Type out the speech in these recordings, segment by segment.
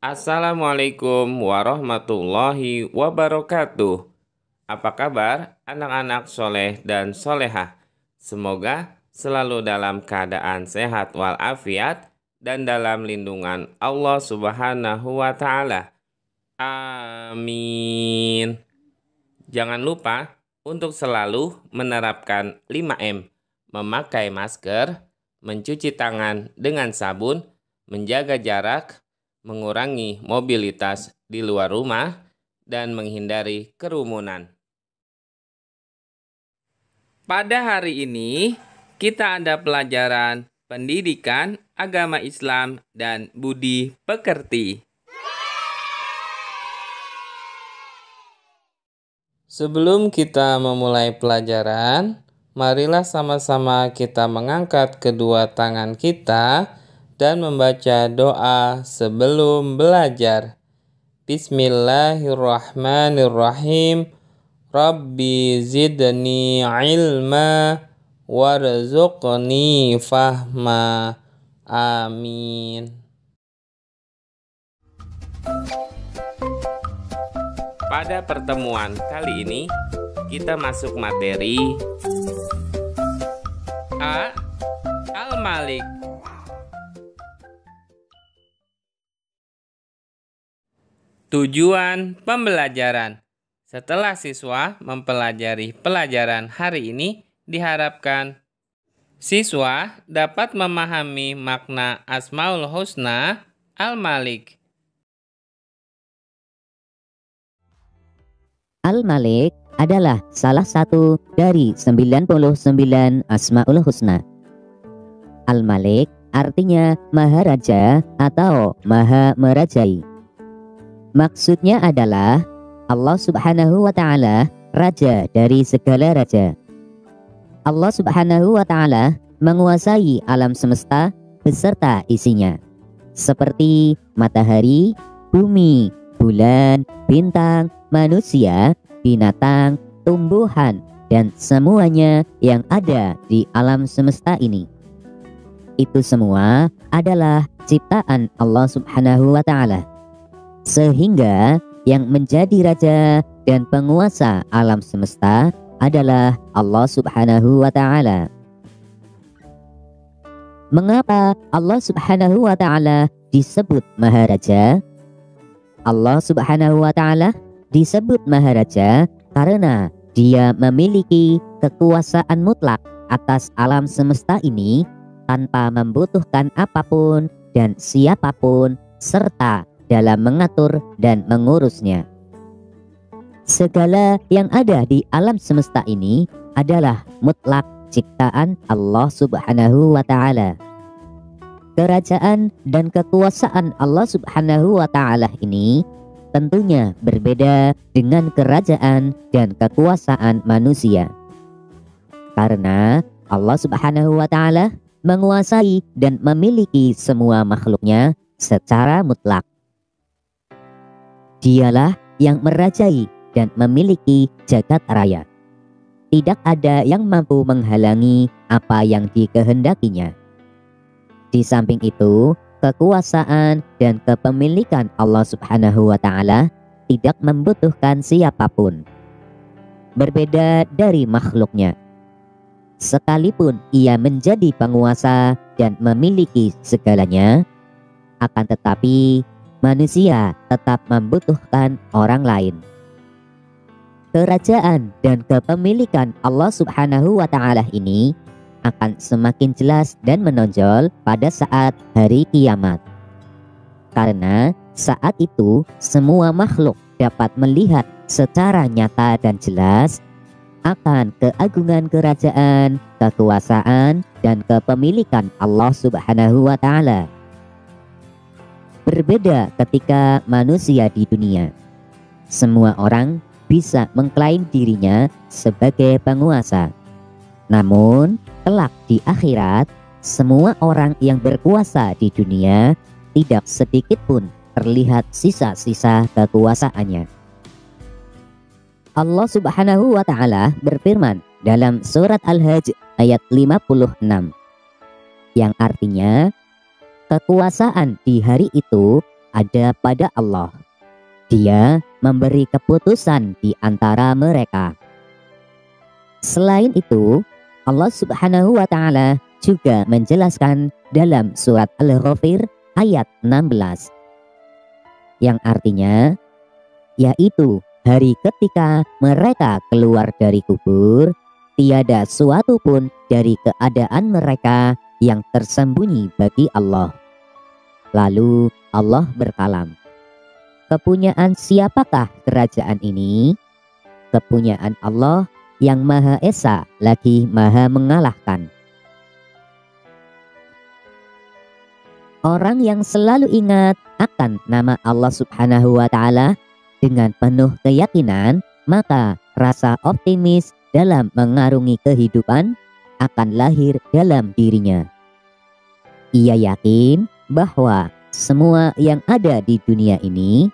Assalamualaikum warahmatullahi wabarakatuh. Apa kabar anak-anak soleh dan solehah? Semoga selalu dalam keadaan sehat walafiat dan dalam lindungan Allah Subhanahu wa Ta'ala. Amin. Jangan lupa untuk selalu menerapkan 5M, memakai masker, mencuci tangan dengan sabun, menjaga jarak, mengurangi mobilitas di luar rumah, dan menghindari kerumunan. Pada hari ini, kita ada pelajaran pendidikan agama Islam dan budi pekerti. Sebelum kita memulai pelajaran, marilah sama-sama kita mengangkat kedua tangan kita dan membaca doa sebelum belajar. Bismillahirrahmanirrahim. Rabbi zidni ilma warzuqni fahma. Amin. Pada pertemuan kali ini, kita masuk materi A. Al-Malik. Tujuan pembelajaran. Setelah siswa mempelajari pelajaran hari ini, diharapkan siswa dapat memahami makna Asmaul Husna Al-Malik. Al-Malik adalah salah satu dari 99 Asmaul Husna. Al-Malik artinya Maharaja atau Maha Merajai. Maksudnya adalah Allah Subhanahu wa Ta'ala, Raja dari segala raja. Allah Subhanahu wa Ta'ala menguasai alam semesta beserta isinya, seperti matahari, bumi, bulan, bintang, manusia, binatang, tumbuhan, dan semuanya yang ada di alam semesta ini. Itu semua adalah ciptaan Allah Subhanahu wa Ta'ala. Sehingga yang menjadi raja dan penguasa alam semesta adalah Allah Subhanahu wa Ta'ala. Mengapa Allah Subhanahu wa Ta'ala disebut Maharaja? Allah Subhanahu wa Ta'ala disebut Maharaja karena Dia memiliki kekuasaan mutlak atas alam semesta ini tanpa membutuhkan apapun dan siapapun serta dalam mengatur dan mengurusnya. Segala yang ada di alam semesta ini adalah mutlak ciptaan Allah Subhanahu wa Ta'ala. Kerajaan dan kekuasaan Allah Subhanahu wa Ta'ala ini tentunya berbeda dengan kerajaan dan kekuasaan manusia. Karena Allah Subhanahu wa Ta'ala menguasai dan memiliki semua makhluknya secara mutlak. Dialah yang merajai dan memiliki jagat raya. Tidak ada yang mampu menghalangi apa yang dikehendakinya. Di samping itu, kekuasaan dan kepemilikan Allah Subhanahu wa Ta'ala tidak membutuhkan siapapun. Berbeda dari makhluknya. Sekalipun ia menjadi penguasa dan memiliki segalanya, akan tetapi manusia tetap membutuhkan orang lain. Kerajaan dan kepemilikan Allah Subhanahu wa Ta'ala ini akan semakin jelas dan menonjol pada saat hari kiamat. Karena saat itu semua makhluk dapat melihat secara nyata dan jelas akan keagungan kerajaan, kekuasaan, dan kepemilikan Allah Subhanahu wa Ta'ala. Berbeda ketika manusia di dunia. Semua orang bisa mengklaim dirinya sebagai penguasa. Namun, kelak di akhirat, semua orang yang berkuasa di dunia tidak sedikit pun terlihat sisa-sisa kekuasaannya. Allah Subhanahu wa Ta'ala berfirman dalam surat Al-Hajj ayat 56, yang artinya kekuasaan di hari itu ada pada Allah. Dia memberi keputusan di antara mereka. Selain itu, Allah Subhanahu wa Ta'ala juga menjelaskan dalam surat Al-Ghafir ayat 16, yang artinya yaitu hari ketika mereka keluar dari kubur, tiada suatu pun dari keadaan mereka yang tersembunyi bagi Allah. Lalu Allah berkalam, kepunyaan siapakah kerajaan ini? Kepunyaan Allah yang Maha Esa lagi Maha mengalahkan. Orang yang selalu ingat akan nama Allah Subhanahu wa Ta'ala dengan penuh keyakinan, maka rasa optimis dalam mengarungi kehidupan akan lahir dalam dirinya. Ia yakin bahwa semua yang ada di dunia ini,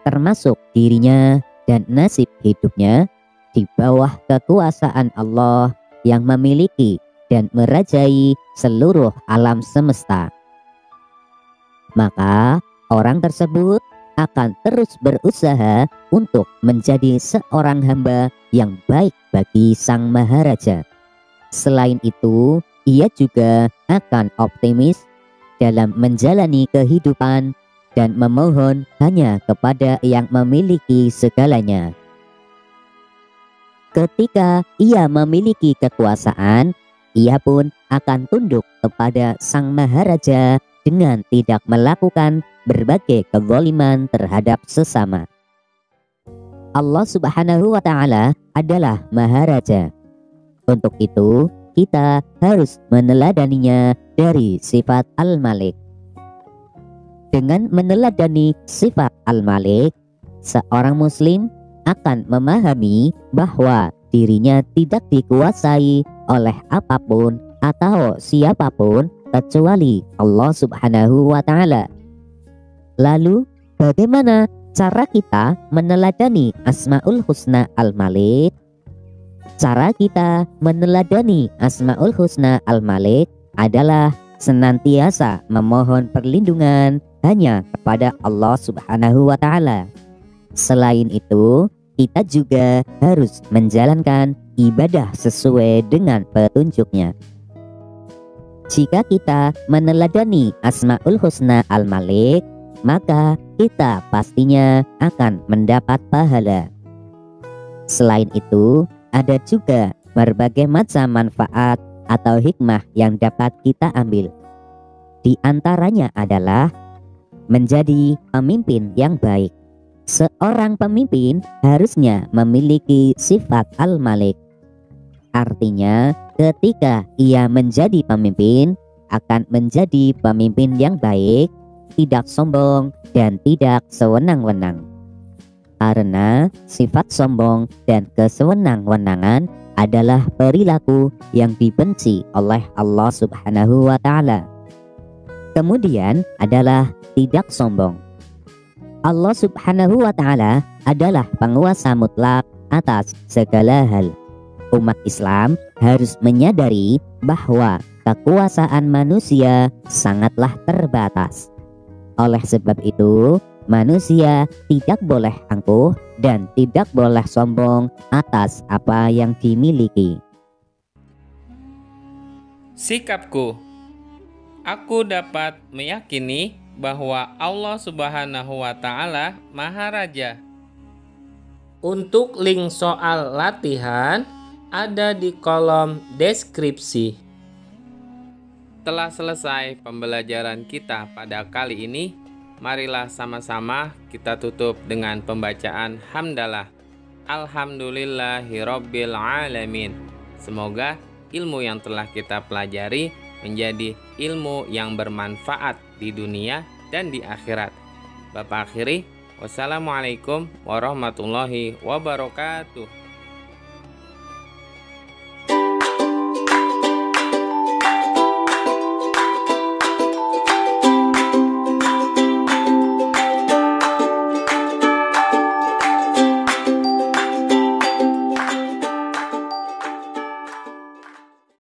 termasuk dirinya dan nasib hidupnya, di bawah kekuasaan Allah yang memiliki dan merajai seluruh alam semesta. Maka orang tersebut akan terus berusaha untuk menjadi seorang hamba yang baik bagi Sang Maharaja. Selain itu, ia juga akan optimis dalam menjalani kehidupan dan memohon hanya kepada yang memiliki segalanya. Ketika ia memiliki kekuasaan, ia pun akan tunduk kepada Sang Maharaja dengan tidak melakukan berbagai kezaliman terhadap sesama. Allah Subhanahu wa Ta'ala adalah Maharaja. Untuk itu, kita harus meneladaninya dari sifat Al-Malik. Dengan meneladani sifat Al-Malik, seorang muslim akan memahami bahwa dirinya tidak dikuasai oleh apapun atau siapapun kecuali Allah Subhanahu wa Ta'ala. Lalu bagaimana cara kita meneladani Asmaul Husna Al-Malik? Cara kita meneladani Asmaul Husna Al-Malik adalah senantiasa memohon perlindungan hanya kepada Allah Subhanahu wa Ta'ala. Selain itu, kita juga harus menjalankan ibadah sesuai dengan petunjuknya. Jika kita meneladani Asmaul Husna Al-Malik, maka kita pastinya akan mendapat pahala. Selain itu, ada juga berbagai macam manfaat atau hikmah yang dapat kita ambil. Di antaranya adalah menjadi pemimpin yang baik. Seorang pemimpin harusnya memiliki sifat Al-Malik. Artinya, ketika ia menjadi pemimpin, akan menjadi pemimpin yang baik, tidak sombong, dan tidak sewenang-wenang. Karena sifat sombong dan kesewenang-wenangan adalah perilaku yang dibenci oleh Allah Subhanahu wa Ta'ala. Kemudian adalah tidak sombong. Allah Subhanahu wa Ta'ala adalah penguasa mutlak atas segala hal. Umat Islam harus menyadari bahwa kekuasaan manusia sangatlah terbatas. Oleh sebab itu, manusia tidak boleh angkuh dan tidak boleh sombong atas apa yang dimiliki. Sikapku, aku dapat meyakini bahwa Allah Subhanahu wa Ta'ala Maharaja. Untuk link soal latihan ada di kolom deskripsi. Telah selesai pembelajaran kita pada kali ini. Marilah sama-sama kita tutup dengan pembacaan hamdalah. Alhamdulillahirabbil alamin. Semoga ilmu yang telah kita pelajari menjadi ilmu yang bermanfaat di dunia dan di akhirat. Bapak akhiri, wassalamualaikum warahmatullahi wabarakatuh.